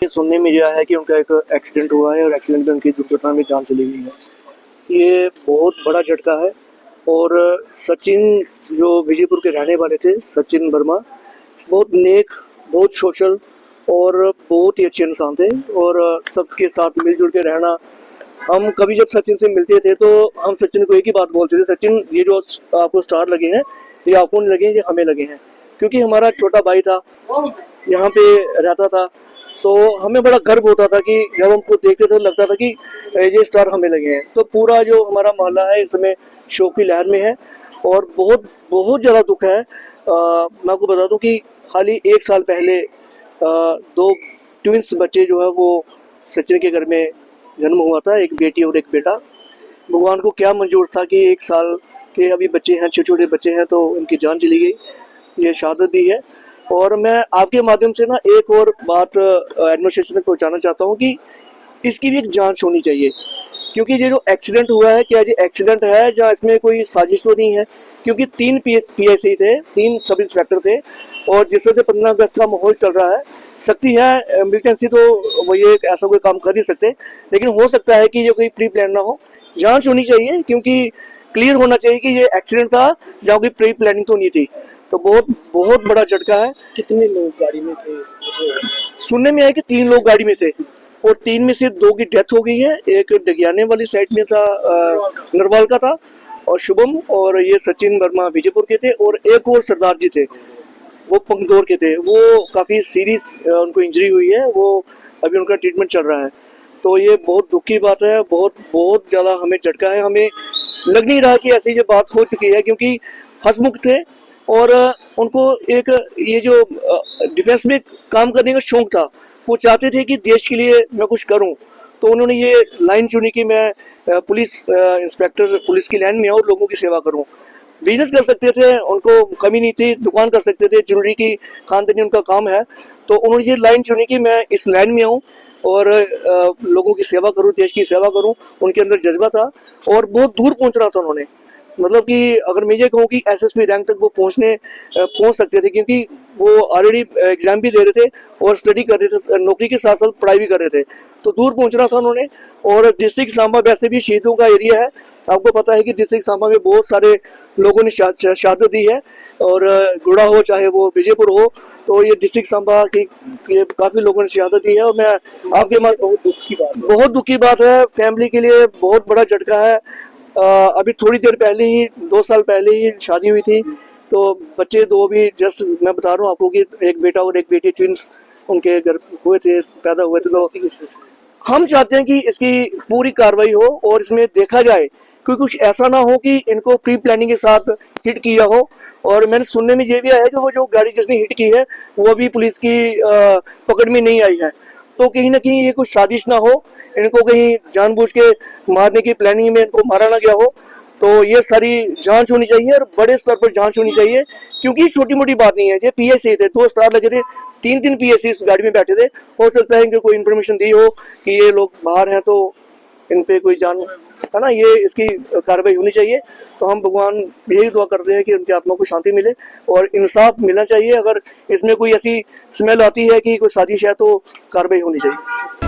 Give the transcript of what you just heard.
ये सुनने में यह है कि उनका एक एक्सीडेंट हुआ है और एक्सीडेंट में उनकी दुर्घटना में जान चली गई है। ये बहुत बड़ा झटका है। और सचिन जो विजयपुर के रहने वाले थे, सचिन वर्मा, बहुत नेक, बहुत सोशल और बहुत ही अच्छे इंसान थे और सबके साथ मिलजुल के रहना। हम कभी जब सचिन से मिलते थे तो हम सचिन को एक ही बात बोलते थे, सचिन ये जो आपको स्टार लगे हैं ये आपको नहीं लगे, ये हमें लगे हैं। क्योंकि हमारा छोटा भाई था, यहाँ पे रहता था, तो हमें बड़ा गर्व होता था कि जब हमको देखते थे लगता था कि ये स्टार हमें लगे हैं। तो पूरा जो हमारा मोहल्ला है इस समय शोक की लहर में है और बहुत बहुत ज़्यादा दुख है। मैं आपको बता दूं कि हाल ही 1 साल पहले 2 ट्विंस बच्चे जो है वो सचिन के घर में जन्म हुआ था, एक बेटी और एक बेटा। भगवान को क्या मंजूर था कि 1 साल के अभी बच्चे हैं, छोटे छोटे बच्चे हैं, तो उनकी जान चली गई, ये शहादत दी है। और मैं आपके माध्यम से ना एक और बात एडमिनिस्ट्रेशन में पहुंचाना चाहता हूं कि इसकी भी एक जांच होनी चाहिए। क्योंकि ये जो एक्सीडेंट हुआ है, क्या ये एक्सीडेंट है या इसमें कोई साजिश तो नहीं है? क्योंकि 3 PSI थे, 3 सब इंस्पेक्टर थे और जिस वजह से 15 अगस्त का माहौल चल रहा है, सकती है मिलिटेंसी तो वो ये ऐसा कोई काम कर नहीं सकते, लेकिन हो सकता है कि ये कोई प्री प्लान ना हो। जांच होनी चाहिए क्योंकि क्लियर होना चाहिए कि ये एक्सीडेंट था या कोई प्री प्लानिंग तो नहीं थी। तो बहुत बहुत बड़ा झटका है। कितने लोग गाड़ी में थे? सुनने में आया कि 3 लोग गाड़ी में थे और 3 में से 2 की डेथ हो गई है। एक डगियाने वाली साइड में था, नरवाल का था, और शुभम, और ये सचिन वर्मा विजयपुर के थे, और एक और सरदार जी थे, वो पंगदौर के थे। वो काफ़ी सीरियस उनको इंजरी हुई है, वो अभी उनका ट्रीटमेंट चल रहा है। तो ये बहुत दुख की बात है, बहुत बहुत ज़्यादा हमें झटका है। हमें लग नहीं रहा कि ऐसी जो बात हो चुकी है, क्योंकि हंसमुख थे और उनको एक ये जो डिफेंस में काम करने का शौक था, वो चाहते थे कि देश के लिए मैं कुछ करूं। तो उन्होंने ये लाइन चुनी कि मैं पुलिस इंस्पेक्टर पुलिस की लाइन में आऊँ और लोगों की सेवा करूं। बिजनेस कर सकते थे, उनको कमी नहीं थी, दुकान कर सकते थे, ज्वेलरी की खानदानी उनका काम है। तो उन्होंने ये लाइन चुनी कि मैं इस लाइन में आऊँ और लोगों की सेवा करूं, देश की सेवा करूं। उनके अंदर जज्बा था और बहुत दूर पहुंचना था उन्होंने। मतलब कि अगर मैं ये कहूँ कि SSP रैंक तक वो पहुंच सकते थे, क्योंकि वो ऑलरेडी एग्जाम भी दे रहे थे और स्टडी कर रहे थे, नौकरी के साथ साथ पढ़ाई भी कर रहे थे। तो दूर पहुंचना था उन्होंने। और डिस्ट्रिक्ट सांबा वैसे भी शहीदों का एरिया है, आपको पता है कि डिस्ट्रिक्ट सांबा में बहुत सारे लोगों ने शहादत दी है, और गुड़ा हो चाहे वो विजयपुर हो, तो ये डिस्ट्रिक्ट सांबा की काफ़ी लोगों ने शहादत दी है। और मैं आपके बहुत दुख की बात है, फैमिली के लिए बहुत बड़ा झटका है। अभी थोड़ी देर पहले ही 2 साल पहले ही शादी हुई थी, तो बच्चे 2 भी जस्ट मैं बता रहा हूँ आपको कि एक बेटा और एक बेटी ट्विंस उनके घर हुए थे, पैदा हुए थे। तो हम चाहते हैं कि इसकी पूरी कार्रवाई हो और इसमें देखा जाए कि कुछ ऐसा ना हो कि इनको प्री प्लानिंग के साथ हिट किया हो। और मैंने सुनने में ये भी आया है कि वो जो गाड़ी जिसने हिट की है वो भी पुलिस की पकड़ में नहीं आई है। तो कहीं ना कहीं ये कुछ साजिश ना हो, इनको कहीं जानबूझ के मारने की प्लानिंग में इनको मारा ना गया हो। तो ये सारी जांच होनी चाहिए और बड़े स्तर पर जांच होनी चाहिए, क्योंकि छोटी मोटी बात नहीं है। ये PSI थे, 2 स्टार लगे थे, 3 PSI इस गाड़ी में बैठे थे। हो सकता है इनको कोई इन्फॉर्मेशन दी हो कि ये लोग बाहर हैं, तो इन पे कोई जान है ना, ये इसकी कार्रवाई होनी चाहिए। तो हम भगवान यही दुआ करते हैं कि उनकी आत्मा को शांति मिले और इंसाफ मिलना चाहिए। अगर इसमें कोई ऐसी स्मेल आती है कि कोई साजिश है तो कार्रवाई होनी चाहिए।